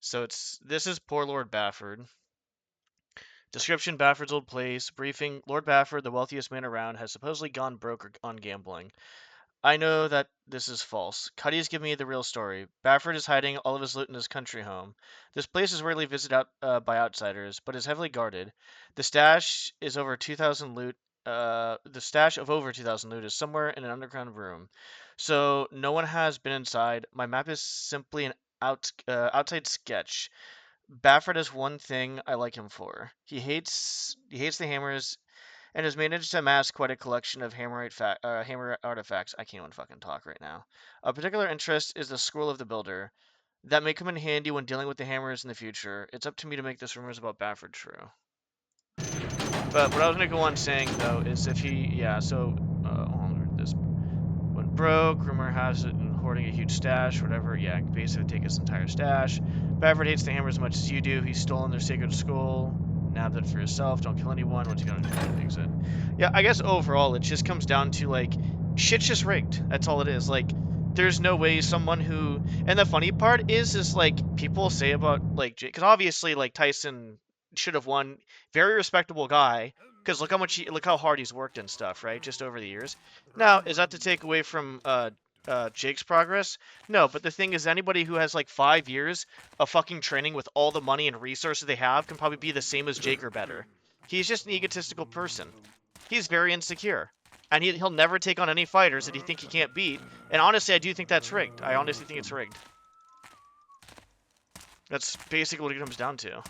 So this is poor Lord Bafford. Description: Bafford's old place. Briefing: Lord Bafford, the wealthiest man around, has supposedly gone broke on gambling. I know that this is false. Cuddy's giving me the real story. Bafford is hiding all of his loot in his country home. This place is rarely visited by outsiders, but is heavily guarded. The stash is over 2,000 loot. The stash of over 2,000 loot is somewhere in an underground room, so no one has been inside. My map is simply an outside sketch. Bafford has one thing I like him for. He hates the hammers and has managed to amass quite a collection of hammer artifacts. I can't even fucking talk right now. A particular interest is the scroll of the builder. That may come in handy when dealing with the hammers in the future. It's up to me to make this rumors about Bafford true. But what I was gonna go on saying though is if he, yeah, so hold on, read this. Went broke. Rumor has it in hoarding a huge stash, whatever. Yeah, basically take his entire stash. Bafford hates the hammer as much as you do. He's stolen their sacred skull. Nab that for yourself. Don't kill anyone. What's he gonna do? Exit. Yeah, I guess overall it just comes down to like shit's just rigged. That's all it is. Like there's no way someone who, and the funny part is like people say about like because obviously like Tyson should have won. Very respectable guy. Because look how hard he's worked and stuff, right? Just over the years. Now, is that to take away from Jake's progress? No, but the thing is, anybody who has like 5 years of fucking training with all the money and resources they have can probably be the same as Jake or better. He's just an egotistical person. He's very insecure. And he'll never take on any fighters that he think he can't beat. And honestly, I do think that's rigged. I honestly think it's rigged. That's basically what it comes down to.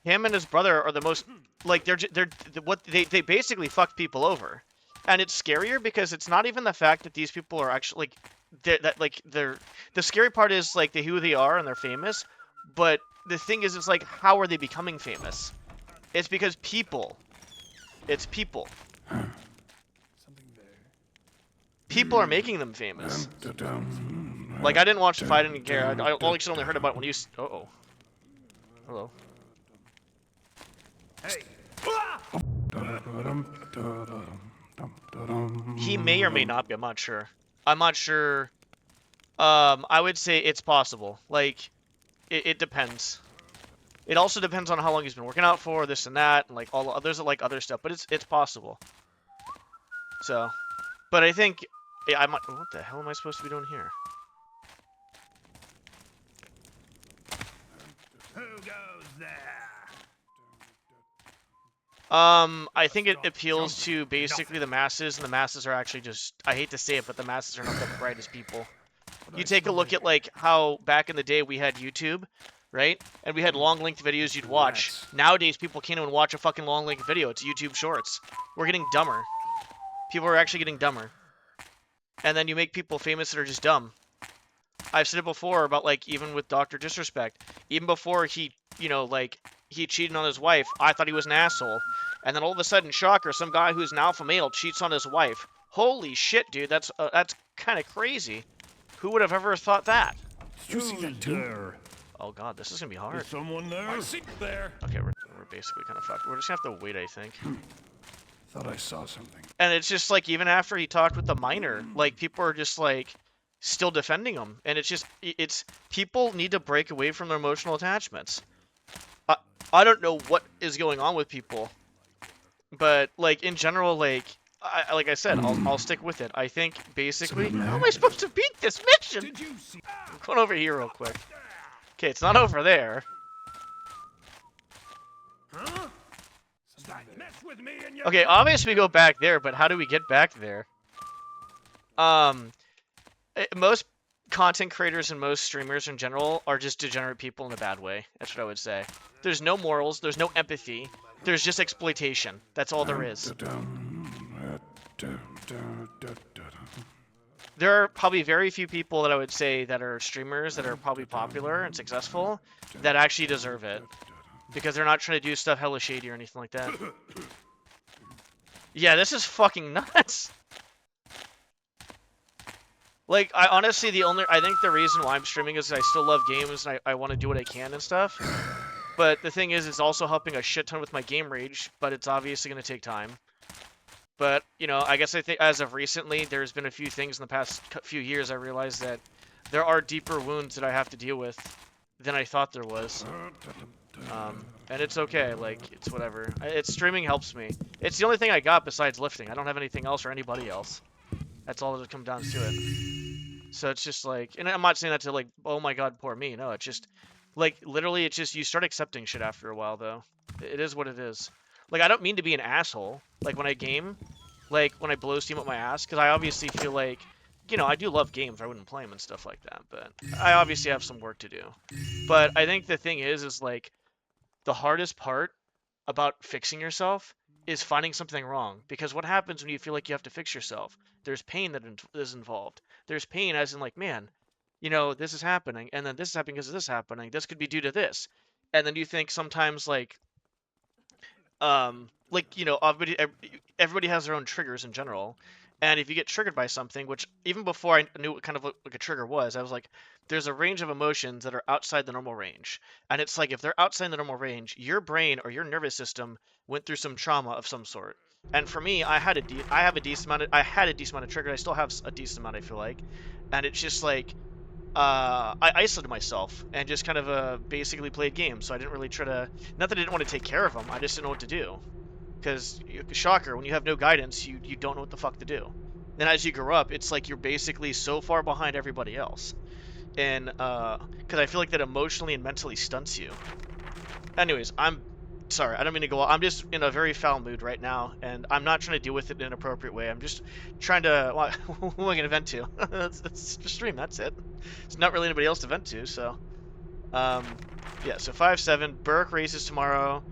Him and his brother are the most like they basically fucked people over, and it's scarier because it's not even the fact that these people are actually they're the scary part is like who they are and they're famous, but the thing is it's like how are they becoming famous? It's because it's people are making them famous. Like I didn't watch the fight, I didn't care. I only heard about it when you. Uh-oh. Hello. Hey. He may or may not be. I'm not sure. I'm not sure. I would say it's possible. Like, it depends. It also depends on how long he's been working out for, this and that, and like all there's like other stuff. But it's possible. So, but I think I might. What the hell am I supposed to be doing here? Who goes there? I think it appeals to basically the masses, and the masses are actually just, I hate to say it, but the masses are not the brightest people. You take a look at, like, how back in the day we had YouTube, right? And we had long-length videos you'd watch. Nowadays, people can't even watch a fucking long-length video. It's YouTube Shorts. We're getting dumber. People are actually getting dumber. And then you make people famous that are just dumb. I've said it before about, like, even with Dr. Disrespect. Even before he, you know, like, he cheated on his wife, I thought he was an asshole. And then all of a sudden, shocker, some guy who's an alpha male cheats on his wife. Holy shit, dude, that's kind of crazy. Who would have ever thought that? Did you see that too? Oh god, this is gonna be hard. Is someone there? I see there. Okay, we're basically kind of fucked. We're just gonna have to wait, I think. Thought I saw something. And it's just like, even after he talked with the minor, like, people are just like still defending him. And it's just, it's people need to break away from their emotional attachments. I don't know what is going on with people, but like in general, like I said, I'll stick with it. I think basically, how am I supposed to beat this mission? Did you see? I'm going over here real quick. Okay, it's not over there. Huh? Mess with me and you. Okay, obviously we go back there, but how do we get back there? Most content creators and most streamers in general are just degenerate people in a bad way. That's what I would say. There's no morals, there's no empathy, there's just exploitation. That's all there is. There are probably very few people that I would say that are streamers that are probably popular and successful that actually deserve it. Because they're not trying to do stuff hella shady or anything like that. Yeah, this is fucking nuts. Like, I honestly, I think the reason why I'm streaming is I still love games and I want to do what I can and stuff. But the thing is, it's also helping a shit ton with my game rage, but it's obviously going to take time. But, you know, I guess I think as of recently, there's been a few things in the past few years I realized that there are deeper wounds that I have to deal with. than I thought there was. And it's okay. Like, it's whatever. It's streaming helps me. It's the only thing I got besides lifting. I don't have anything else or anybody else. That's all that comes down to it. So it's just like, and I'm not saying that to like, oh my god, poor me. No, it's just like literally, it's just you start accepting shit after a while, though. It is what it is. Like, I don't mean to be an asshole. Like when I game, like when I blow steam up my ass, because I obviously feel like, I do love games. I wouldn't play them and stuff like that, but I obviously have some work to do. But I think the thing is like the hardest part about fixing yourself is finding something wrong. Because what happens when you feel like you have to fix yourself? There's pain that is involved. There's pain as in like, man, this is happening, and then this is happening because of this happening. This could be due to this, and then you think sometimes everybody has their own triggers in general, and if you get triggered by something, which even before I knew what kind of like a trigger was, I was like, there's a range of emotions that are outside the normal range, and it's like if they're outside the normal range, your brain or your nervous system went through some trauma of some sort. And for me, I have a decent amount of I had a decent amount of trigger. I still have a decent amount, I feel like, and it's just like I isolated myself and just kind of basically played games. So I didn't really try to. Not that I didn't want to take care of them. I just didn't know what to do. Because, shocker, when you have no guidance, you don't know what the fuck to do. Then as you grow up, it's like you're basically so far behind everybody else. And, because I feel like that emotionally and mentally stunts you. Anyways, I'm sorry, I don't mean to go. I'm just in a very foul mood right now, and I'm not trying to deal with it in an appropriate way. I'm just trying to. Well, who am I going to vent to? that's just stream. That's it. There's not really anybody else to vent to, so. Um, yeah, so 5-7. Burke races tomorrow.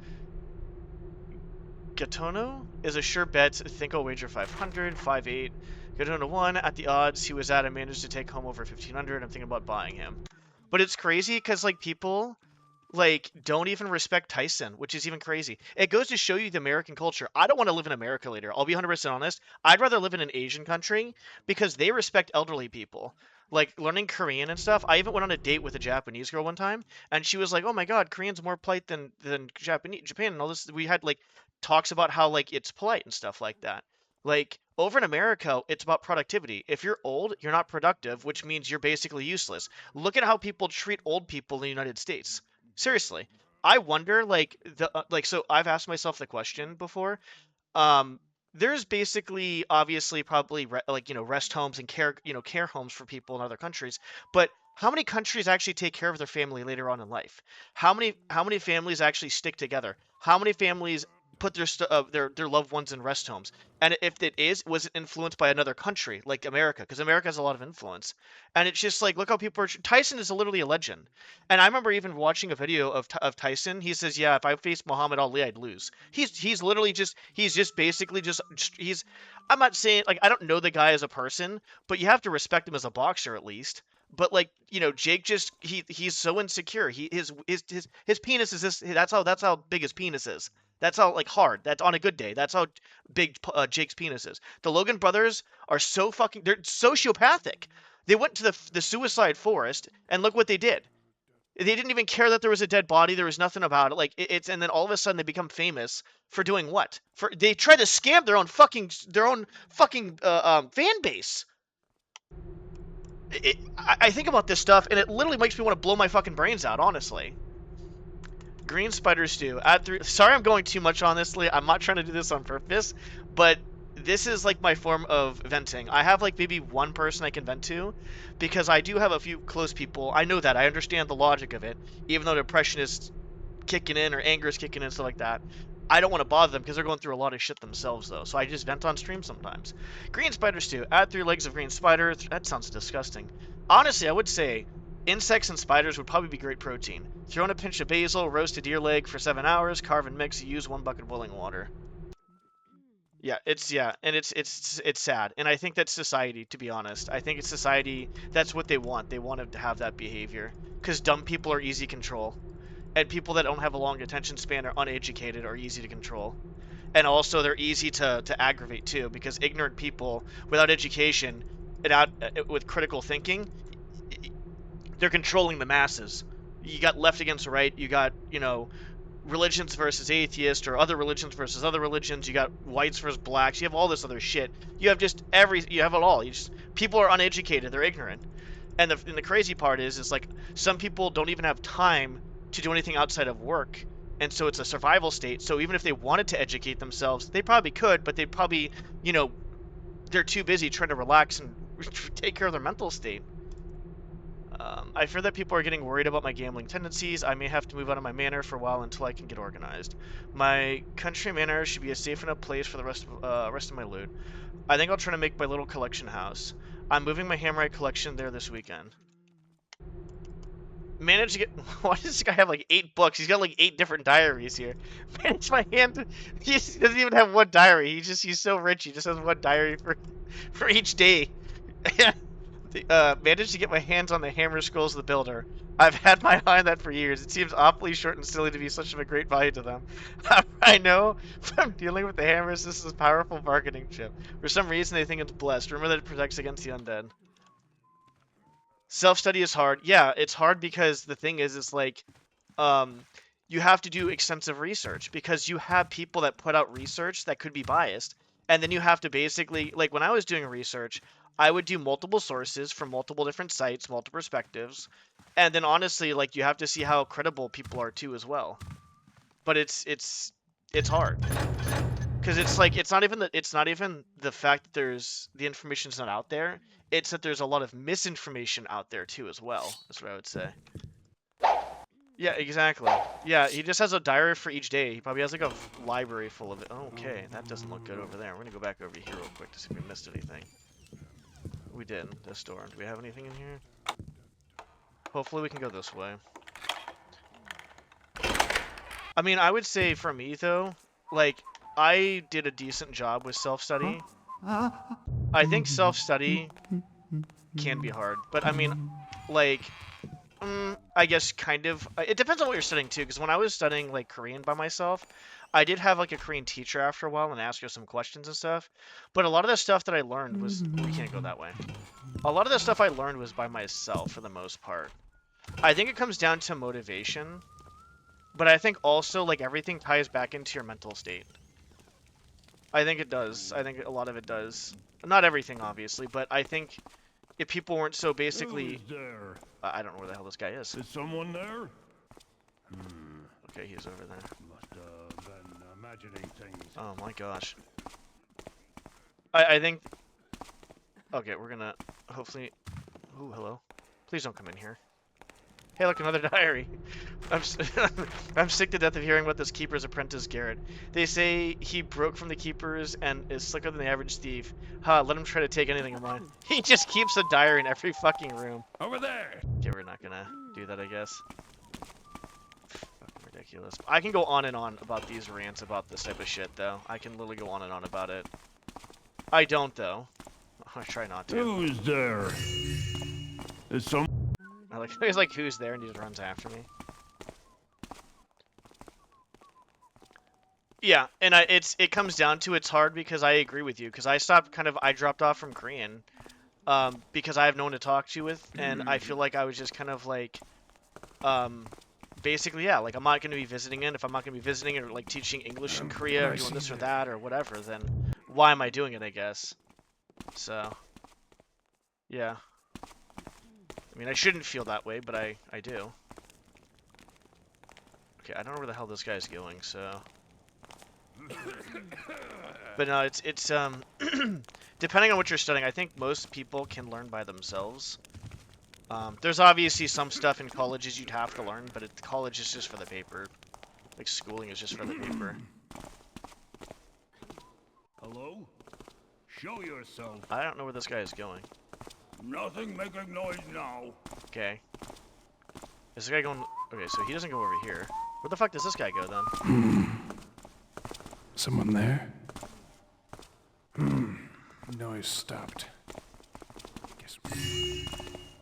Gatono is a sure bet. I think I'll wager 500. 5-8. Gatono won at the odds he was at. I managed to take home over 1,500. I'm thinking about buying him. But it's crazy because, like, people like don't even respect Tyson, which is even crazy. It goes to show you the American culture. I don't want to live in America later. I'll be 100% honest. I'd rather live in an Asian country because they respect elderly people. Like learning Korean and stuff. I even went on a date with a Japanese girl one time, and she was like, "Oh my God, Korean's more polite than Japan and all this." We had like talks about how like it's polite and stuff like that. Like over in America, it's about productivity. If you're old, you're not productive, which means you're basically useless. Look at how people treat old people in the United States. Seriously, I wonder so I've asked myself the question before. Um, there's basically obviously probably rest homes and care homes for people in other countries, but how many countries actually take care of their family later on in life? How many families actually stick together? How many families put their loved ones in rest homes? And if it is, was it influenced by another country like America? Because America has a lot of influence. And it's just like look how people are. Tyson is literally a legend. And I remember even watching a video of Tyson. He says, "Yeah, if I faced Muhammad Ali, I'd lose." He's literally he's just basically he's. I'm not saying like I don't know the guy as a person, but you have to respect him as a boxer at least. But like Jake just he's so insecure. His penis is this. That's how big his penis is. That's how like hard. That's on a good day. That's how big Jake's penis is. The Logan brothers are so fucking. They're sociopathic. They went to the suicide forest and look what they did. They didn't even care that there was a dead body. There was nothing about it. Like it's and then all of a sudden they become famous for doing what? For they try to scam their own fucking fan base. I think about this stuff and it literally makes me want to blow my fucking brains out. Honestly. Green spider stew. Add 3. Sorry, I'm going too much on this. I'm not trying to do this on purpose, but this is like my form of venting. I have like maybe one person I can vent to because I do have a few close people. I know that. I understand the logic of it, even though depression is kicking in or anger is kicking in, stuff like that. I don't want to bother them because they're going through a lot of shit themselves, though. So I just vent on stream sometimes. Green spider stew. Add 3 legs of green spider. That sounds disgusting. Honestly, I would say insects and spiders would probably be great protein. Throw in a pinch of basil, roast a deer leg for 7 hours, carve and mix, use 1 bucket of boiling water. And it's sad. And I think that's society, to be honest. I think it's society, that's what they want. They want to have that behavior. Because dumb people are easy control. And people that don't have a long attention span or uneducated are easy to control. And also they're easy to aggravate too, because ignorant people without education and with critical thinking, they're controlling the masses. You got left against right. You got religions versus atheists, or other religions versus other religions. You got whites versus blacks. You have all this other shit. You have just you have it all. People are uneducated. They're ignorant. And the crazy part is like some people don't even have time to do anything outside of work, and so it's a survival state. So even if they wanted to educate themselves, they probably could, but they'd probably, you know, they're too busy trying to relax and take care of their mental state. I fear that people are getting worried about my gambling tendencies. I may have to move out of my manor for a while until I can get organized. My country manor should be a safe enough place for the rest of my loot. I think I'll try to make my little collection house. I'm moving my Hammerite collection there this weekend. Managed to get. Why does this guy have like 8 books? He's got like 8 different diaries here. Manage my hand. He doesn't even have one diary. He's so rich. He just has one diary for each day. Managed to get my hands on the Hammer Scrolls of the Builder. I've had my eye on that for years. It seems awfully short and silly to be such of a great value to them. I know from dealing with the hammers, this is a powerful marketing chip. For some reason, they think it's blessed. Remember that it protects against the undead. Self-study is hard. Yeah, it's hard because the thing is, it's like, um, you have to do extensive research because you have people that put out research that could be biased. And then you have to basically, like when I was doing research, I would do multiple sources from multiple different sites, multiple perspectives. And then honestly, like you have to see how credible people are too as well. But it's hard because it's like it's not even the fact that there's the information's not out there. It's that there's a lot of misinformation out there too as well. That's what I would say. Yeah, exactly. Yeah, he just has a diary for each day. He probably has like a library full of it. Oh, okay, that doesn't look good over there. We're gonna go back over here real quick to see if we missed anything. We did. This door. Do we have anything in here? Hopefully we can go this way. I mean, I would say for me though, like, I did a decent job with self-study. I think self-study can be hard, but I mean, like, I guess kind of. It depends on what you're studying too, because when I was studying like Korean by myself, I did have like a Korean teacher after a while and ask her some questions and stuff. But a lot of the stuff that I learned was we can't go that way. A lot of the stuff I learned was by myself for the most part. I think it comes down to motivation, but I think also like everything ties back into your mental state. I think it does. I think a lot of it does. Not everything, obviously, but I think if people weren't so basically. Who's there? I don't know where the hell this guy is. Is someone there? Okay, he's over there. Must have been imagining things. Oh my gosh. I think. Okay, we're gonna hopefully. Ooh, hello. Please don't come in here. Hey, look, another diary. I'm sick to death of hearing about this keeper's apprentice, Garrett. They say he broke from the keepers and is slicker than the average thief. Ha, let him try to take anything of mine. He just keeps a diary in every fucking room. Over there! Okay, we're not gonna do that, I guess. Fucking ridiculous. I can go on and on about these rants about this type of shit, though. I can literally go on and on about it. I don't, though. I try not to. Who's there? Is some... He's like, who's there? And he just runs after me. Yeah, and it comes down to it's hard because I agree with you because I dropped off from Korean, because I have no one to talk to with, and I feel like I was just kind of like, basically yeah, like I'm not going to be visiting it. If I'm not going to be visiting it or like teaching English in Korea or doing this or that or whatever, then why am I doing it? I guess. So, yeah. I mean, I shouldn't feel that way, but I do. Okay, I don't know where the hell this guy's going, so... But no, it's depending on what you're studying, I think most people can learn by themselves. There's obviously some stuff in colleges you'd have to learn, but college is just for the paper. Like, schooling is just for the paper. Hello? Show yourself. I don't know where this guy is going. Nothing making noise now. Okay. Is this guy going... Okay, so he doesn't go over here. Where the fuck does this guy go, then? Someone there? Noise stopped. Guess.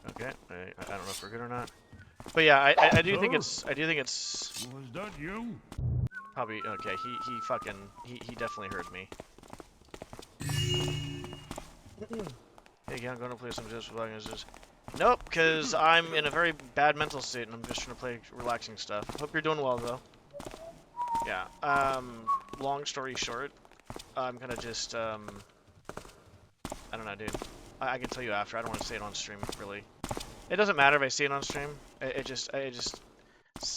Okay, I don't know if we're good or not. But yeah, I do think it's... I do think it's... Was that you? Probably... Okay, he definitely heard me. Hey, yeah, I'm going to play some just Nope, because I'm in a very bad mental state and I'm just trying to play relaxing stuff. Hope you're doing well, though. Yeah, long story short, I'm gonna just, I don't know, dude. I can tell you after. I don't want to say it on stream, really. It doesn't matter if I see it on stream. It's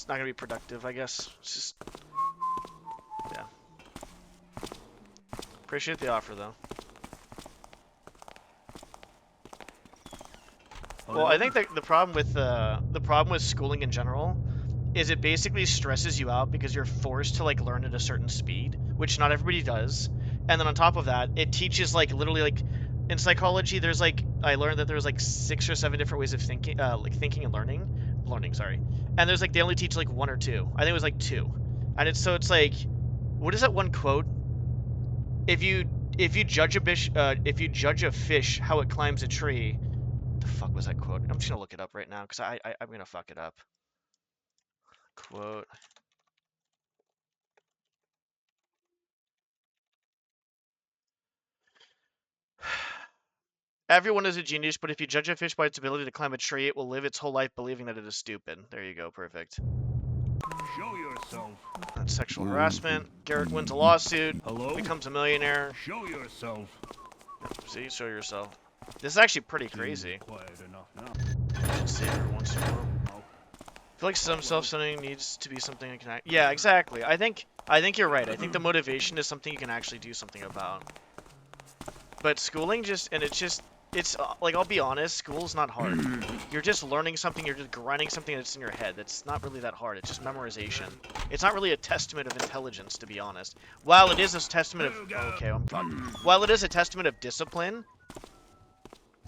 not gonna be productive, I guess. It's just, yeah. Appreciate the offer, though. Well, I think that the problem with schooling in general is it basically stresses you out because you're forced to like learn at a certain speed, which not everybody does. And then on top of that, it teaches like literally like in psychology, there's like I learned that there's like 6 or 7 different ways of thinking, like thinking and learning. Sorry. And there's like they only teach like 1 or 2. I think it was like 2. And it's like, what is that one quote? If you judge a fish how it climbs a tree, the fuck was that quote? I'm just gonna look it up right now because I'm gonna fuck it up. Quote. Everyone is a genius, but if you judge a fish by its ability to climb a tree, it will live its whole life believing that it is stupid. There you go, perfect. Show yourself. That's sexual harassment. Garrett wins a lawsuit. Hello? Becomes a millionaire. Show yourself. See, show yourself. This is actually pretty crazy. Quiet enough now. Should say every once in a while. I feel like some self-studying needs to be something that can. Yeah, exactly. I think you're right. I think the motivation is something you can actually do something about. But schooling it's like, I'll be honest, school's not hard. You're just learning something, you're just grinding something that's in your head. That's not really that hard. It's just memorization. It's not really a testament of intelligence, to be honest. While it is a testament of okay, I'm fucked. While it is a testament of discipline,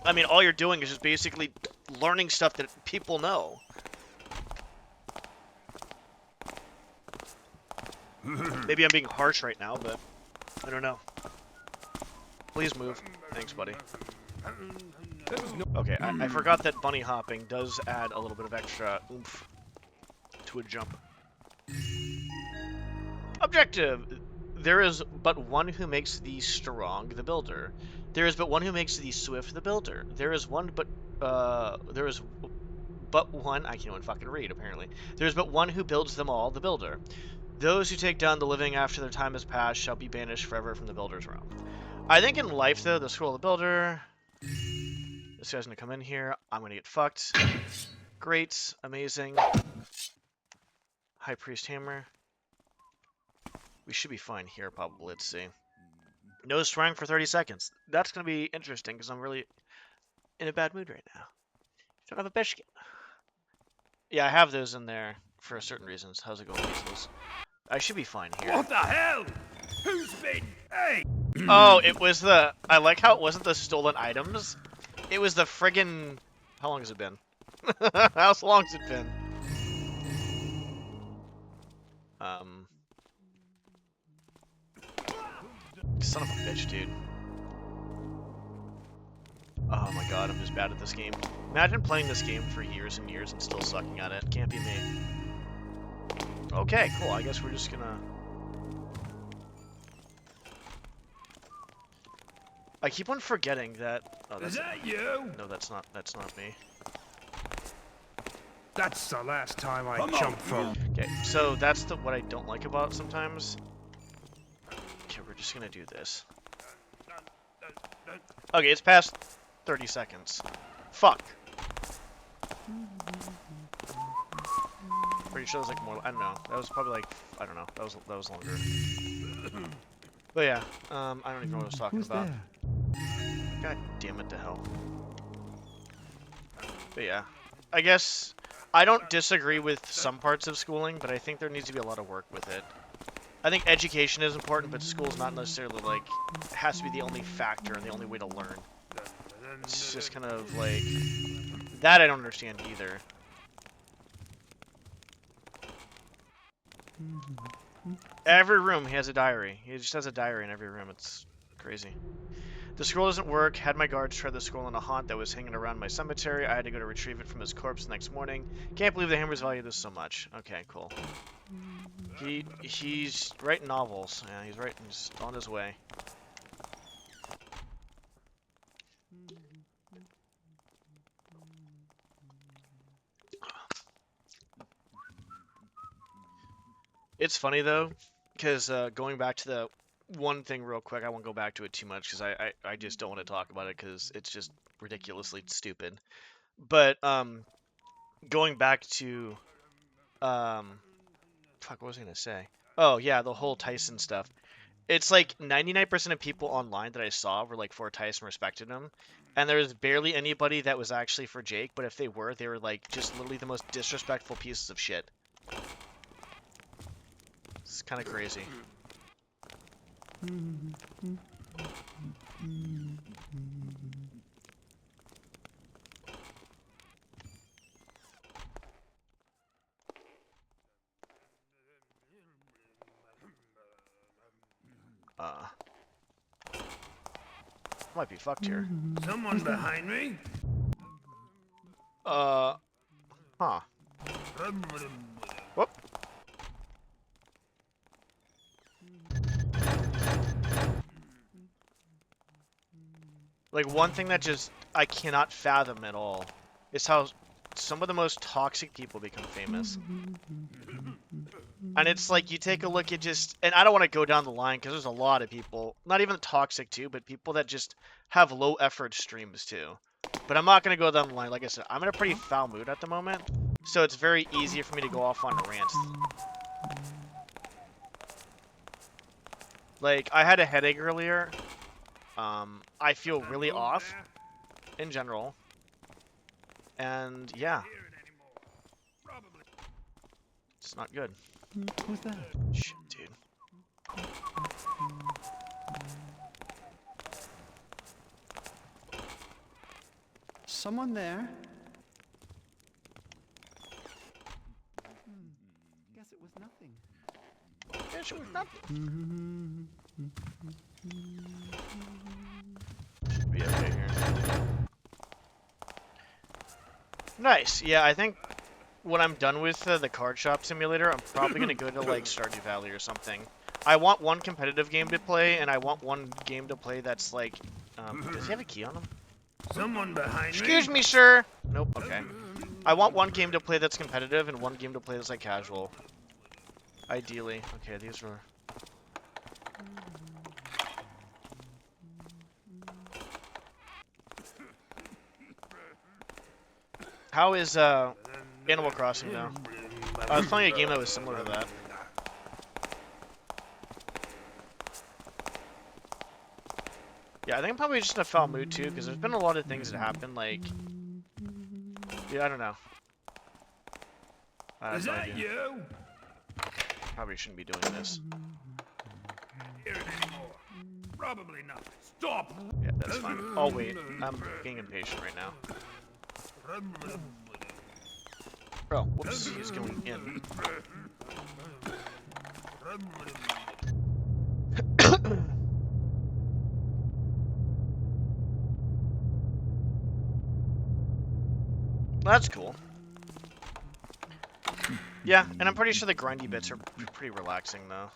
I mean, all you're doing is just basically learning stuff that people know. Maybe I'm being harsh right now, but I don't know. Please move. Thanks, buddy. Okay, I forgot that bunny hopping does add a little bit of extra oomph to a jump. Objective. There is but one who makes thee strong, the builder. There is but one who makes thee swift, the builder. There is but one, I can't even fucking read, apparently. There is but one who builds them all, the builder. Those who take down the living after their time has passed shall be banished forever from the builder's realm. I think in life, though, the scroll of the builder... This guy's gonna come in here. I'm gonna get fucked. Great. Amazing. High Priest Hammer. We should be fine here, probably. Let's see. No swearing for 30 seconds. That's gonna be interesting, because I'm really in a bad mood right now. Don't have a biscuit. Yeah, I have those in there for certain reasons. How's it going, Weasels? I should be fine here. What the hell? Who's been? Hey! Oh, it was the... I like how it wasn't the stolen items. It was the friggin... How long has it been? How long has it been? Son of a bitch, dude. Oh my god, I'm just bad at this game. Imagine playing this game for years and years and still sucking at it. Can't be me. Okay, cool. I guess we're just gonna... I keep on forgetting that... Oh, Is that you? No, that's not me. That's the last time I jumped from. Okay, so that's what I don't like about it sometimes. Okay, we're just gonna do this. Okay, it's past 30 seconds. Fuck. Pretty sure it was like more. I don't know. That was probably like, I don't know. That was longer. But yeah, I don't even know what I was talking about. God damn it to hell. But yeah, I guess I don't disagree with some parts of schooling, but I think there needs to be a lot of work with it. I think education is important, but school's not necessarily like, it has to be the only factor and the only way to learn. It's just kind of like, that I don't understand either. Every room has a diary. He just has a diary in every room. It's crazy. The scroll doesn't work. Had my guards try the scroll in a haunt that was hanging around my cemetery. I had to go to retrieve it from his corpse the next morning. Can't believe the hammers value this so much. Okay, cool. He's writing novels. Yeah, he's on his way. It's funny though, because going back to the one thing real quick, I won't go back to it too much because I just don't want to talk about it because it's just ridiculously stupid. But going back to fuck, what was I gonna say? Oh yeah, the whole Tyson stuff. It's like 99% of people online that I saw were like for Tyson, respected him, and there was barely anybody that was actually for Jake. But if they were like just literally the most disrespectful pieces of shit. It's kind of crazy. Might be fucked here. Someone behind me? Huh. Whoop. Like, one thing that just I cannot fathom at all is how some of the most toxic people become famous. And it's like, you take a look at just, and I don't want to go down the line because there's a lot of people, not even toxic too, but people that just have low effort streams too. But I'm not going to go down the line. Like I said, I'm in a pretty foul mood at the moment, so it's very easy for me to go off on rants. Like, I had a headache earlier. I feel really off in general. And yeah, it's not good. Who's that? Shit, dude. Someone there? Guess it was nothing. Guess it was nothing. Should be okay here. Nice. Yeah, I think when I'm done with the card shop simulator, I'm probably gonna go to like Stardew Valley or something. I want one competitive game to play, and I want one game to play that's like. Does he have a key on him? Someone behind Excuse me, sir. Nope. Okay. I want one game to play that's competitive, and one game to play that's like casual. Ideally. Okay, these are. How is Animal Crossing though? I was playing a game that was similar to that. Yeah, I think I'm probably just in a foul mood too, because there's been a lot of things that happened. Like, yeah, I don't know. I have Is no that idea. you? Probably shouldn't be doing this. Hear it anymore? Probably not. Stop! Yeah, that's fine. I'll wait. I'm getting impatient right now. Oh, whoops, he's going in. That's cool. Yeah, and I'm pretty sure the grindy bits are pretty relaxing, though.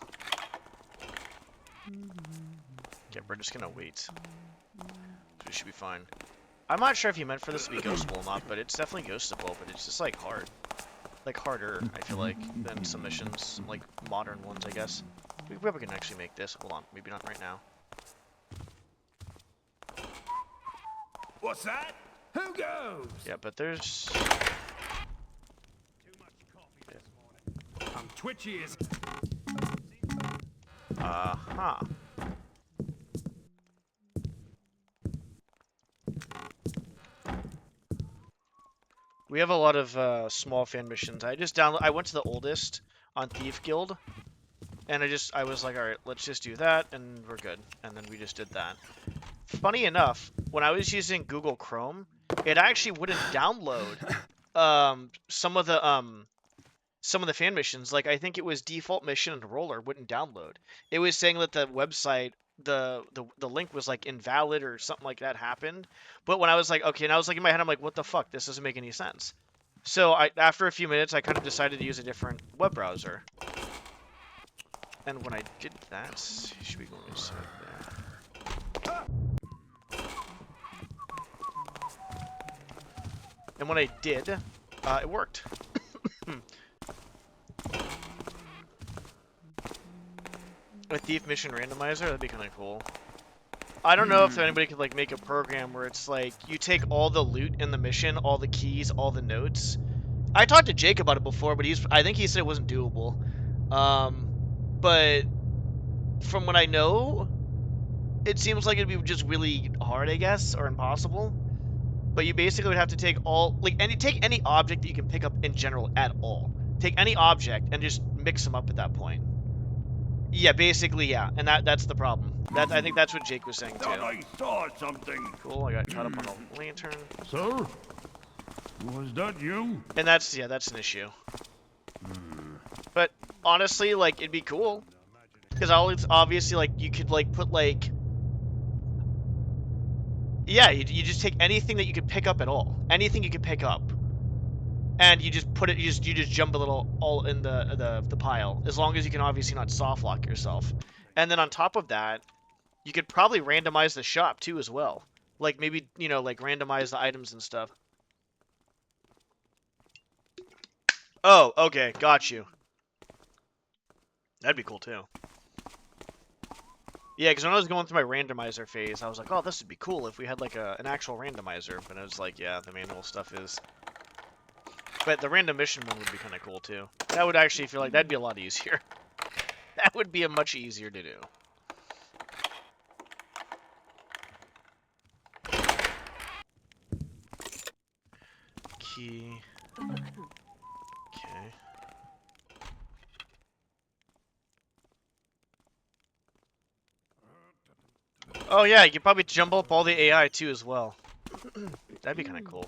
Okay, we're just gonna wait. So we should be fine. I'm not sure if you meant for this to be ghostable or not, but it's definitely ghostable, but it's just, like, hard. Like, harder, I feel like, than some missions. Some, like, modern ones, I guess. We probably can actually make this. Hold on, maybe not right now. What's that? Who goes? Yeah, but there's... Too much coffee this morning. I'm twitchy as... Uh-huh. We have a lot of small fan missions. I went to the oldest on Thief Guild, and I was like, all right, let's just do that, and we're good. And then we just did that. Funny enough, when I was using Google Chrome, it actually wouldn't download some of the fan missions. Like, I think it was default mission and roller wouldn't download. It was saying that the website, the link was like invalid or something like that happened. But when I was like, okay, and I was like in my head, I'm like, what the fuck? This doesn't make any sense. So after a few minutes, I kind of decided to use a different web browser. And when I did that, you should be going to select that. And when I did, it worked. A thief mission randomizer, that'd be kind of cool. I don't know if anybody could like make a program where it's like you take all the loot in the mission, all the keys, all the notes. I talked to Jake about it before, but I think he said it wasn't doable. But from what I know, it seems like it'd be just really hard, I guess, or impossible. But you basically would have to take take any object that you can pick up in general at all. Take any object and just mix them up at that point. Yeah, basically, yeah, and that's the problem. I think that's what Jake was saying too. Thought I saw something. Cool, I got caught up on a lantern. Sir? Was that you? And that's an issue. But honestly, like, it'd be cool. Because obviously, like, you could, like, put, like... Yeah, you just take anything that you could pick up at all. Anything you could pick up. And you just put it, you just jumble it all in the pile. As long as you can obviously not soft lock yourself. And then on top of that, you could probably randomize the shop, too, as well. Like, maybe, you know, like, randomize the items and stuff. Oh, okay, got you. That'd be cool, too. Yeah, because when I was going through my randomizer phase, I was like, oh, this would be cool if we had, like, an actual randomizer. But I was like, yeah, the manual stuff is... But the random mission one would be kind of cool, too. That would actually feel like that'd be a lot easier. That would be a much easier to do. Key. Okay. Oh yeah, you could probably jumble up all the AI too as well. That'd be kind of cool.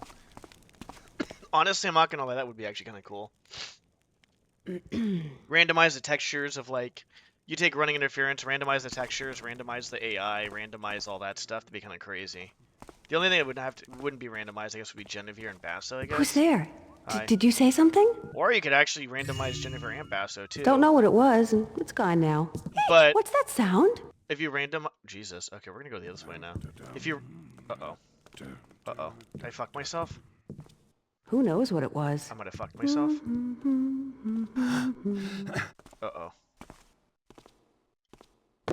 Honestly, I'm not gonna lie, that would be actually kind of cool. Randomize the textures of like, you take running interference, randomize the textures, randomize the AI, randomize all that stuff. That'd be kind of crazy. The only thing that wouldn't be randomized, I guess, would be Genevieve and Basso, I guess. Who's there? Hi. Did you say something? Or you could actually randomize Jennifer and Basso too. Don't know what it was, and it's gone now. But What's that sound? if you Jesus, okay, we're gonna go the other way now. If you, Did I fuck myself? Who knows what it was? I might have fucked myself.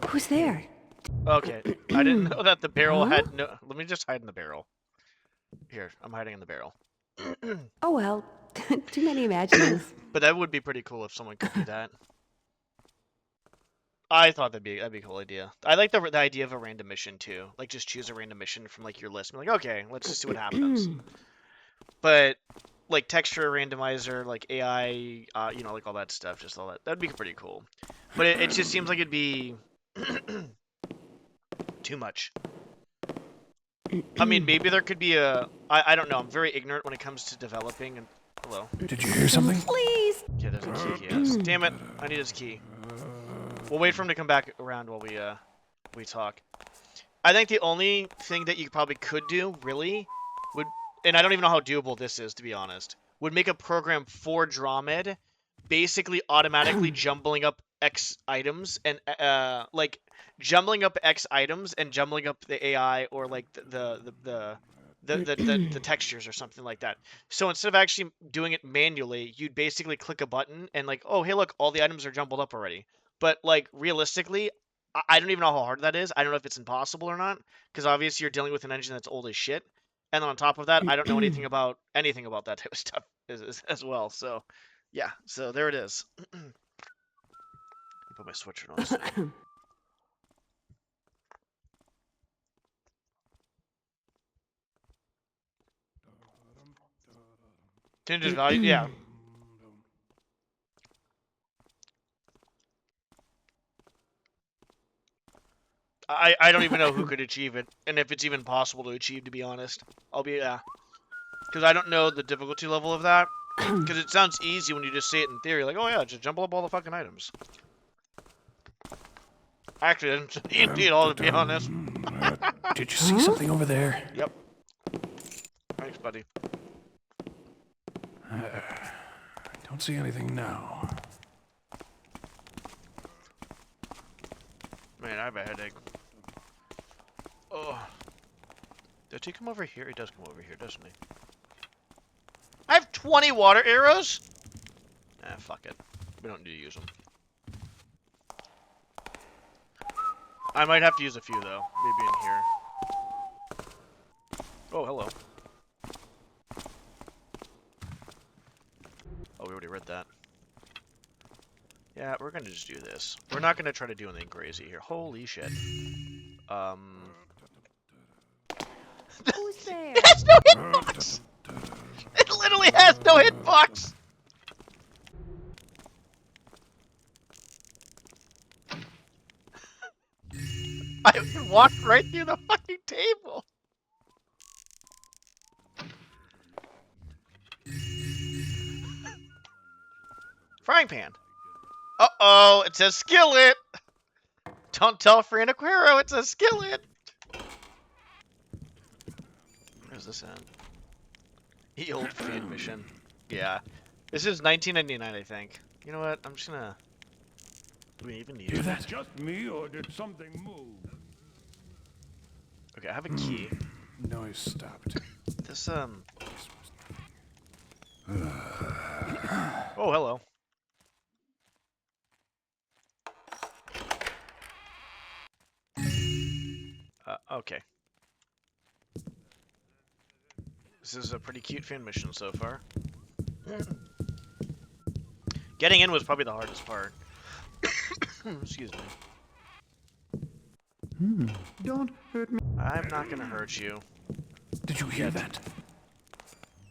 Who's there? Okay, I didn't know that the barrel had no... Let me just hide in the barrel. Here, I'm hiding in the barrel. Oh well, too many imaginings. But that would be pretty cool if someone could do that. I thought that'd be a cool idea. I like the idea of a random mission too. Like, just choose a random mission from like your list. And be like, okay, let's just see what happens. But like texture randomizer, like AI, you know, like all that stuff, just all that. That'd be pretty cool. But it just seems like it'd be too much. I mean, maybe there could be a... I don't know. I'm very ignorant when it comes to developing. And hello. Did you hear something? Please. Yeah, there's a key. Yes. Damn it! I need his key. We'll wait for him to come back around while we talk. I think the only thing that you probably could do, really, would... And I don't even know how doable this is, to be honest. Would make a program for Dromed, basically automatically jumbling up X items and like jumbling up X items and jumbling up the AI or like the textures or something like that. So instead of actually doing it manually, you'd basically click a button and like, oh hey look, all the items are jumbled up already. But like realistically, I don't even know how hard that is. I don't know if it's impossible or not, because obviously you're dealing with an engine that's old as shit. And on top of that, I don't know anything about that type of stuff as well. So, yeah. So there it is. Put my switcher on. Changes value. Yeah. I don't even know who could achieve it, and if it's even possible to achieve, to be honest. Because I don't know the difficulty level of that. Because it sounds easy when you just say it in theory, like, oh yeah, just jumble up all the fucking items. Actually, I didn't indeed all, to be honest. Did you see something over there? Yep. Thanks, buddy. I don't see anything now. Man, I have a headache. Oh. Does he come over here? He does come over here, doesn't he? I have 20 water arrows? Fuck it. We don't need to use them. I might have to use a few, though. Maybe in here. Oh, hello. Oh, we already read that. Yeah, we're gonna just do this. We're not gonna try to do anything crazy here. Holy shit. Who's there? It has no hitbox! It literally has no hitbox! I walked right through the fucking table! Frying pan. Uh-oh, it says skillet! Don't tell Fran Aquero, it's a skillet! Where's this at? The old fan mission. Yeah. This is 1999, I think. You know what? I'm just gonna... Do we even need Is it? that just me, or did something move? Okay, I have a key. Noise stopped. This, Oh, hello. Okay. This is a pretty cute fan mission so far. Getting in was probably the hardest part. Excuse me. Don't hurt me. I'm not gonna hurt you. Did you hear that?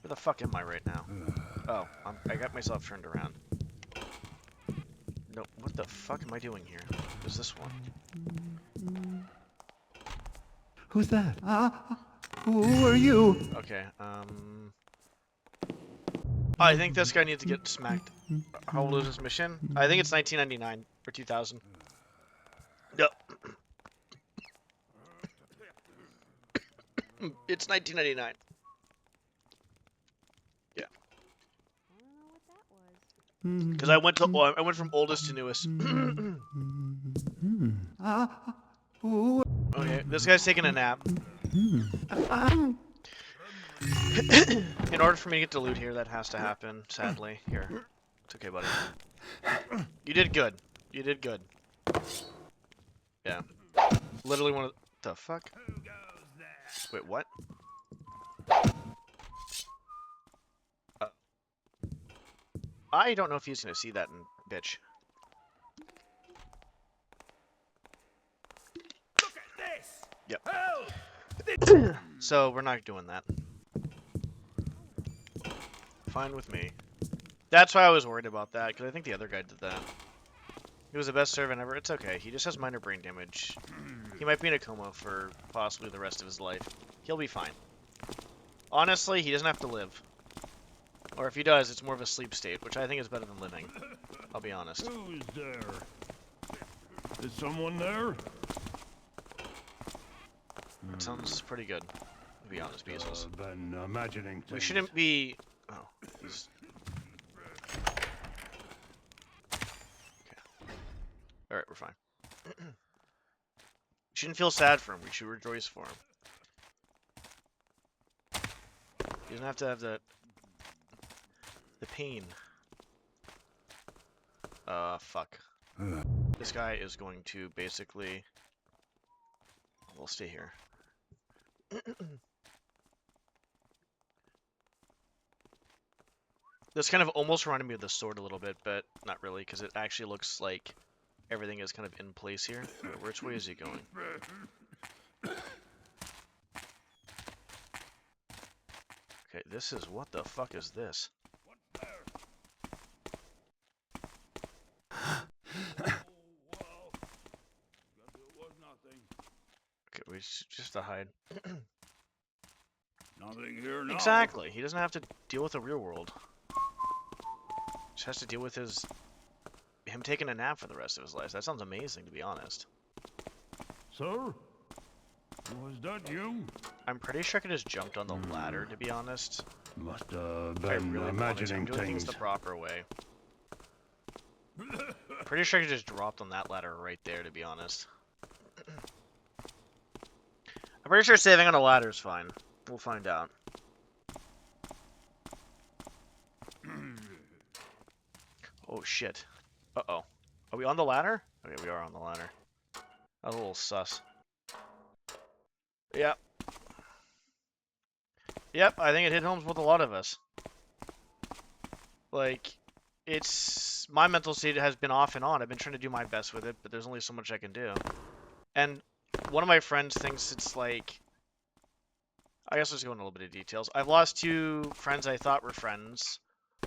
Where the fuck am I right now? Oh, I got myself turned around. No, what the fuck am I doing here? Who's this one? Who's that? Who are you? Okay, I think this guy needs to get smacked. How old is this mission? I think it's 1999 or 2000. No. It's 1999. Yeah. I don't know what that was. Because I went to I went from oldest to newest. Okay, this guy's taking a nap. In order for me to get to loot here, that has to happen, sadly. Here. It's okay, buddy. You did good. You did good. Yeah. Literally one of the fuck? Wait, what? I don't know if he's gonna see that bitch. Look at this! Yep. Help! So, we're not doing that. Fine with me. That's why I was worried about that, because I think the other guy did that. He was the best servant ever. It's okay. He just has minor brain damage. He might be in a coma for possibly the rest of his life. He'll be fine. Honestly, he doesn't have to live. Or if he does, it's more of a sleep state, which I think is better than living. I'll be honest. Who's there? Is someone there? That sounds pretty good, to be honest, Beezles. Been imagining things. We shouldn't be... Oh, he's... Okay. Alright, we're fine. We shouldn't feel sad for him. We should rejoice for him. He doesn't have to have that... The pain. Fuck. This guy is going to basically... We'll stay here. This kind of almost reminded me of the sword a little bit, but not really, because it actually looks like everything is kind of in place here. Wait, which way is he going? Okay, this is... What the fuck is this? Okay, we just to hide. Nothing here now. Exactly. He doesn't have to deal with the real world. Just has to deal with him taking a nap for the rest of his life. That sounds amazing, to be honest. Sir? Was that you? I'm pretty sure I could just jumped on the ladder, to be honest. Must have If I been really wanted to. I'm imagining doing things things. the proper way. Pretty sure I could just dropped on that ladder right there, to be honest. I'm pretty sure saving on a ladder is fine. We'll find out. Oh shit. Uh-oh. Are we on the ladder? Okay, we are on the ladder. A little sus. Yep. Yep, I think it hit home with a lot of us. Like, it's... My mental state has been off and on. I've been trying to do my best with it, but there's only so much I can do. And one of my friends thinks it's like... I guess let's go into a little bit of details. I've lost 2 friends I thought were friends.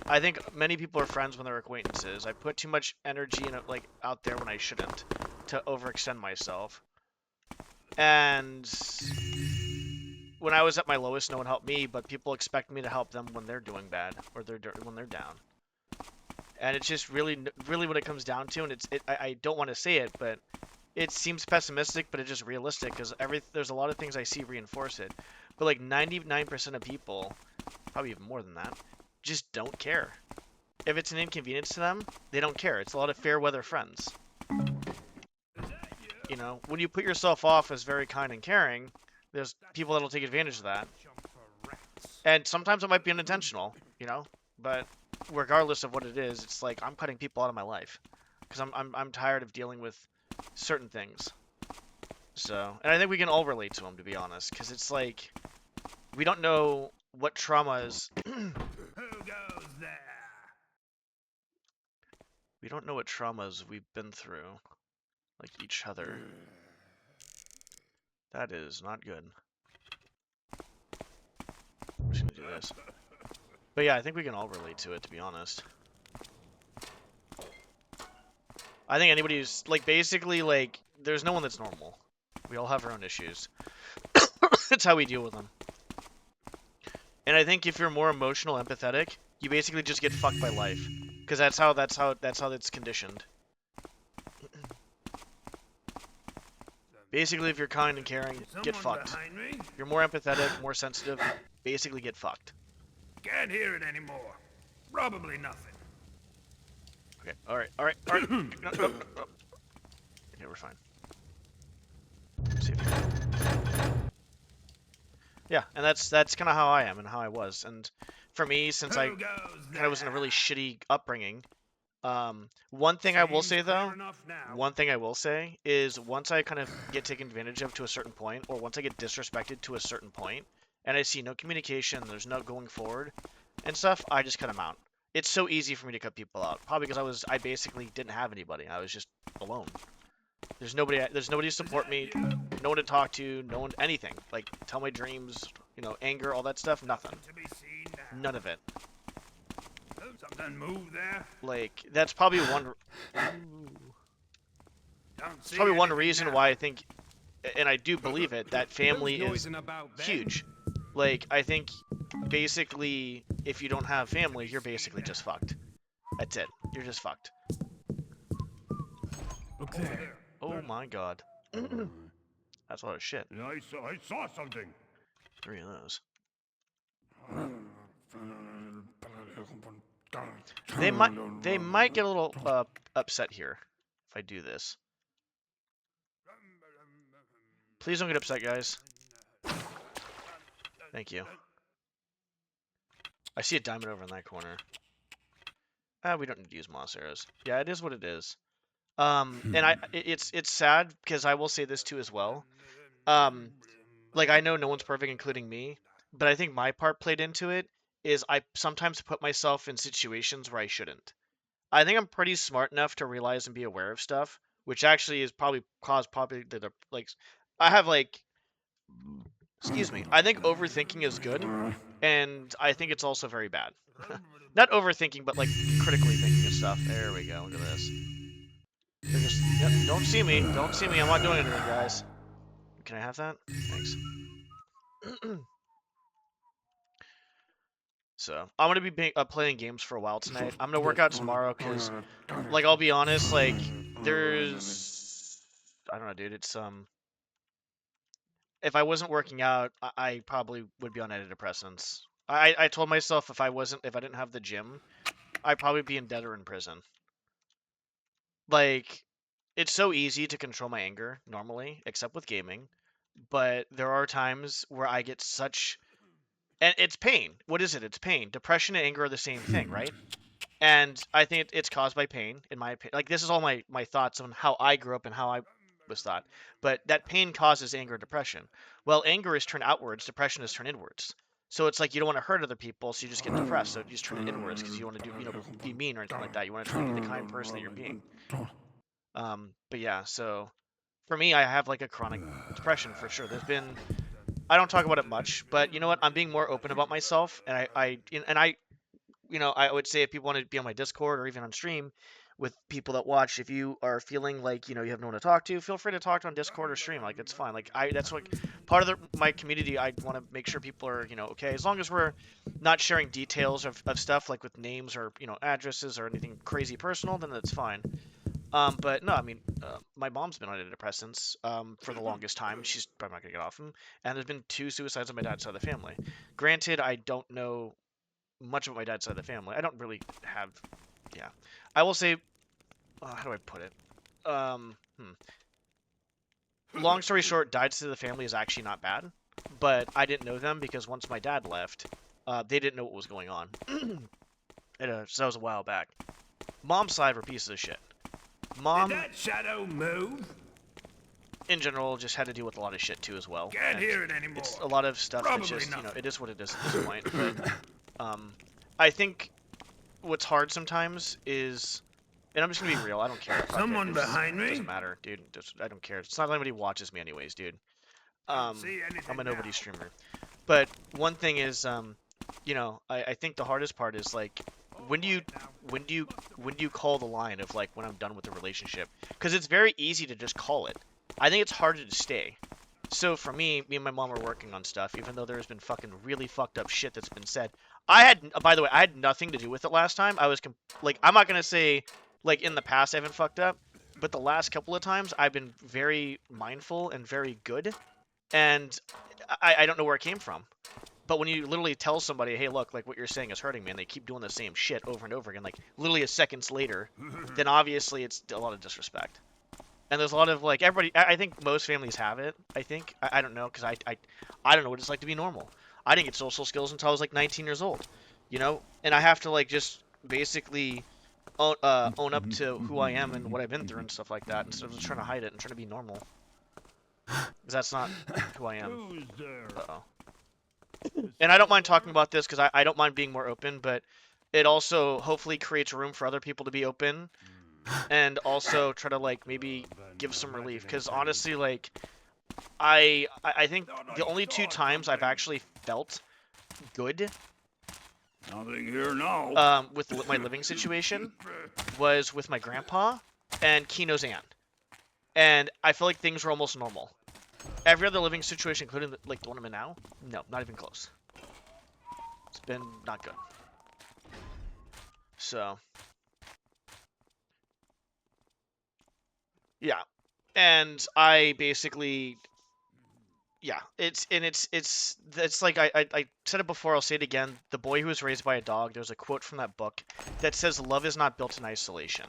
I think many people are friends when they're acquaintances. I put too much energy in it, like, out there when I shouldn't to overextend myself. And when I was at my lowest, no one helped me, but people expect me to help them when they're doing bad or when they're down. And it's just really what it comes down to. And I don't want to say it, but it seems pessimistic, but it's just realistic because there's a lot of things I see reinforce it. But like 99% of people, probably even more than that, just don't care. If it's an inconvenience to them, they don't care. It's a lot of fair weather friends. You know, when you put yourself off as very kind and caring, there's people that'll take advantage of that. And sometimes it might be unintentional, you know, but regardless of what it is, it's like I'm cutting people out of my life because I'm tired of dealing with certain things. So, and I think we can all relate to them, to be honest, because it's like we don't know what trauma is. Who goes there? We don't know what traumas we've been through, like each other. That is not good. I'm just gonna do this. But yeah, I think we can all relate to it, to be honest. I think anybody who's, like, basically, like, there's no one that's normal. We all have our own issues. It's how we deal with them. And I think if you're more emotional, empathetic, you basically just get fucked by life. Because that's how it's conditioned. Basically, if you're kind and caring, get fucked. If you're more empathetic, more sensitive, basically get fucked. Can't hear it anymore. Probably nothing. Okay, alright. No. Okay, we're fine. Safe. Yeah, and that's kind of how I am and how I was. And for me, since I kind of was in a really shitty upbringing, one thing I will say though, is once I kind of get taken advantage of to a certain point, or once I get disrespected to a certain point, and I see no communication, there's no going forward and stuff, I just cut them out. It's so easy for me to cut people out, probably because I basically didn't have anybody. I was just alone. There's nobody to support me, no one to talk to, no one, anything. Like, tell my dreams, you know, anger, all that stuff, nothing. None of it. Something move there. Like, that's probably one reason why I think, and I do believe it, that family is huge. Like, I think, basically, if you don't have family, you're basically just fucked. That's it. You're just fucked. Look there. Oh my god. That's a lot of shit. I saw something. 3 of those. They might get a little upset here if I do this. Please don't get upset, guys. Thank you. I see a diamond over in that corner. We don't need to use moss arrows. Yeah, it is what it is. And it's sad because I will say this too as well. Like, I know no one's perfect, including me, but I think my part played into it is I sometimes put myself in situations where I shouldn't. I think I'm pretty smart enough to realize and be aware of stuff, which actually is probably the like, I have like, excuse me, I think overthinking is good, and I think it's also very bad. Not overthinking, but like critically thinking of stuff. There we go, look at this. They're just, yep, don't see me, I'm not doing anything, guys. Can I have that? Thanks. So, I'm going to be playing games for a while tonight. I'm going to work out tomorrow because, like, I'll be honest, like, there's... I don't know, dude, it's, if I wasn't working out, I probably would be on antidepressants. I told myself if I didn't have the gym, I'd probably be in debt or in prison. Like, it's so easy to control my anger, normally, except with gaming, but there are times where I get such... And it's pain. What is it? It's pain. Depression and anger are the same thing, right? And I think it's caused by pain, in my opinion. Like, this is all my thoughts on how I grew up and how was thought. But that pain causes anger and depression. Well, anger is turned outwards, depression is turned inwards. So it's like you don't want to hurt other people, so you just get depressed. So you just turn it inwards because you want to do, be mean or anything like that. You want to try to be the kind person that you're being. But yeah, so for me, I have like a chronic depression for sure. I don't talk about it much, but you know what? I'm being more open about myself, and I would say if people want to be on my Discord or even on stream with people that watch, if you are feeling like, you have no one to talk to, feel free to talk on Discord or stream. Like, it's fine. Like, that's like part of my community. I want to make sure people are, okay, as long as we're not sharing details of stuff like with names or, addresses or anything crazy personal, then that's fine. But no, I mean, my mom's been on antidepressants for the longest time. She's probably not gonna get off them. And there's been 2 suicides on my dad's side of the family. Granted, I don't know much about my dad's side of the family. I don't really have, yeah. I will say, how do I put it? Long story short, dad's side of the family is actually not bad, but I didn't know them because once my dad left, they didn't know what was going on. So that was a while back. Mom's side were pieces of shit. Mom, Did that shadow move? in general, just had to deal with a lot of shit too as well. Can't hear it anymore. It's a lot of stuff Probably that's just, not. it is what it is at this point. But I think what's hard sometimes is, and I'm just gonna be real, I don't care. Fuck it, Someone behind it me? doesn't matter, dude. I don't care. It's not like anybody watches me anyways, dude. See anything I'm a nobody now. streamer. But one thing is, I think the hardest part is like, when do you call the line of like when I'm done with the relationship? Because it's very easy to just call it. I think it's harder to stay. So for me and my mom are working on stuff, even though there's been fucking really fucked up shit that's been said. By the way, I had nothing to do with it last time. I was I'm not gonna say like in the past I haven't fucked up, but the last couple of times I've been very mindful and very good, and I don't know where it came from. But when you literally tell somebody, hey, look, like what you're saying is hurting me, and they keep doing the same shit over and over again, like literally seconds later, then obviously it's a lot of disrespect. And there's a lot of like everybody. I think most families have it. I think I don't know because I don't know what it's like to be normal. I didn't get social skills until I was like 19 years old, and I have to like just basically own up to who I am and what I've been through and stuff like that instead of just trying to hide it and trying to be normal. Because that's not who I am. Who's there? Uh-oh. And I don't mind talking about this because I don't mind being more open, but it also hopefully creates room for other people to be open and also try to like maybe give some relief. Because honestly, like I think the only 2 times I've actually felt good Nothing here now. with my living situation was with my grandpa and Kino's aunt. And I feel like things were almost normal. Every other living situation, including like the one I'm in now, no, not even close. It's been not good. So, yeah, and I basically, yeah, it's like I said it before. I'll say it again. The Boy Who Was Raised by a Dog. There's a quote from that book that says, "Love is not built in isolation."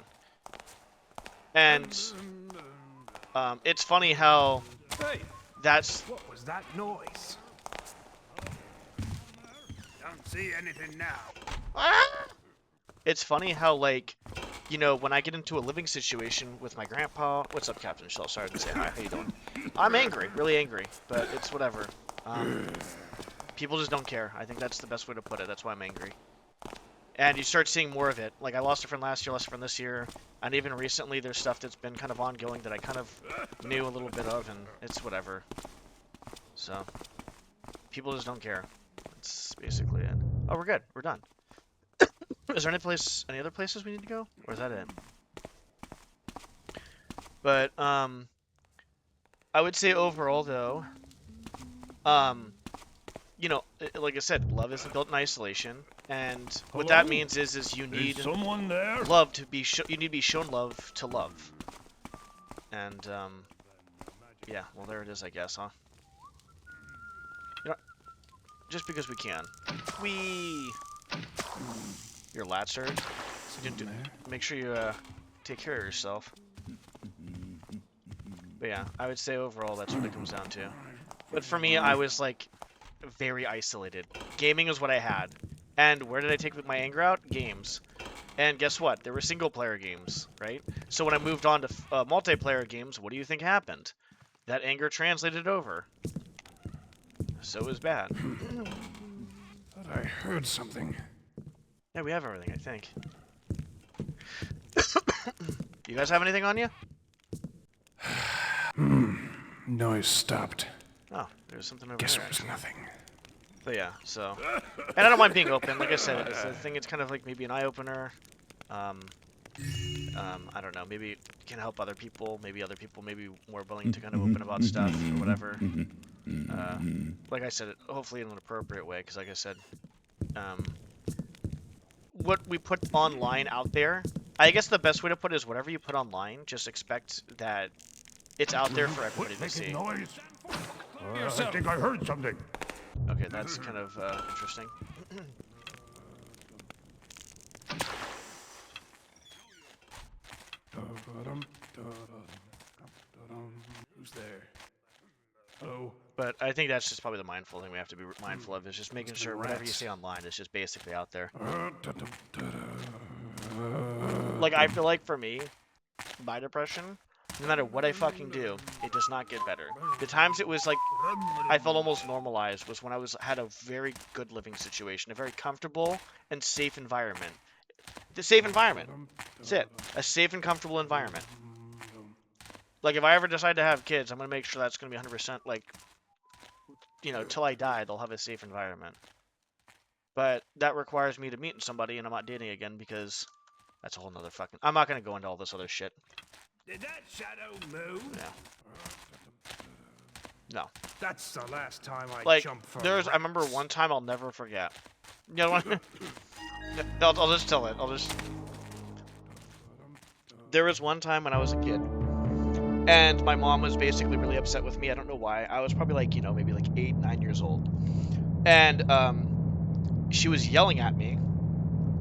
And it's funny how Hey, that's. what was that noise? Don't see anything now. It's funny how, like, when I get into a living situation with my grandpa... What's up, Captain Shell? Sorry to say hi. How you doing? I'm angry. Really angry. But it's whatever. People just don't care. I think that's the best way to put it. That's why I'm angry. And you start seeing more of it. Like, I lost a friend last year, lost a friend this year. And even recently, there's stuff that's been kind of ongoing that I kind of knew a little bit of, and it's whatever. So, people just don't care. That's basically it. Oh, we're good. We're done. Is there any other places we need to go? Or is that it? But, I would say overall, though, like I said, love isn't built in isolation. And what that means is you need someone there? love to be you need to be shown love to love. And, yeah, well, there it is, I guess, huh? Just because we can. Whee! Your lats hurt. Make sure you take care of yourself. But yeah, I would say overall that's what it comes down to. But for me, I was like very isolated. Gaming is what I had. And where did I take my anger out? Games. And guess what? There were single-player games, right? So when I moved on to multiplayer games, what do you think happened? That anger translated over. So it was bad. Thought I heard something. Yeah, we have everything, I think. You guys have anything on you? Noise stopped. Oh, there's something over Guess there. it was nothing. But yeah, so... And I don't mind being open. Like I said, it's a thing. It's kind of like maybe an eye-opener. I don't know. Maybe it can help other people. Maybe other people may be more willing to kind of open about stuff or whatever. Like I said, hopefully in an appropriate way. Because like I said, what we put online out there, I guess the best way to put it is whatever you put online, just expect that it's out there for everybody to see. Noise. I think I heard something. Okay, that's kind of interesting. Who's there? Hello? But I think that's just probably the mindful thing we have to be mindful of, is just making sure whatever you see online is just basically out there. Like, I feel like for me, my depression, no matter what I fucking do, it does not get better. The times it was like, I felt almost normalized was when I had a very good living situation, a very comfortable and safe environment. The safe environment. That's it. A safe and comfortable environment. Like, if I ever decide to have kids, I'm going to make sure that's going to be 100%, like, you know, till I die, they'll have a safe environment. But that requires me to meet somebody, and I'm not dating again, because that's a whole nother fucking... I'm not going to go into all this other shit. Did that shadow move? Yeah. No. That's the last time I Like, jumped for I remember one time I'll never forget. You know what? I'll just tell it. There was one time when I was a kid, and my mom was basically really upset with me. I don't know why. I was probably like, you know, maybe like 8, 9 years old. And she was yelling at me,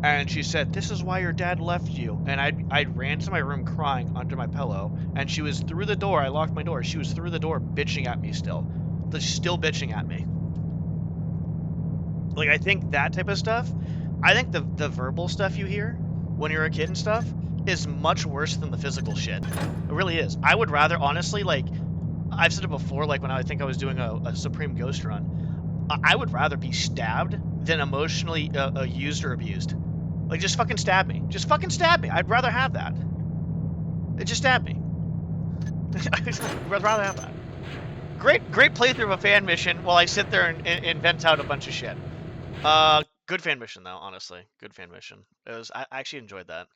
and she said, "This is why your dad left you." And I ran to my room crying under my pillow, and she was through the door. I locked my door. She was through the door bitching at me still. Still bitching at me. Like, I think that type of stuff, I think the verbal stuff you hear when you're a kid and stuff is much worse than the physical shit. It really is. I would rather, honestly, like, I've said it before, like when I think I was doing a Supreme Ghost run, I would rather be stabbed than emotionally used or abused. Like, just fucking stab me. Just fucking stab me. I'd rather have that. Just stab me. I'd rather have that. Great playthrough of a fan mission while I sit there and vent out a bunch of shit. Good fan mission though, honestly. Good fan mission. I actually enjoyed that.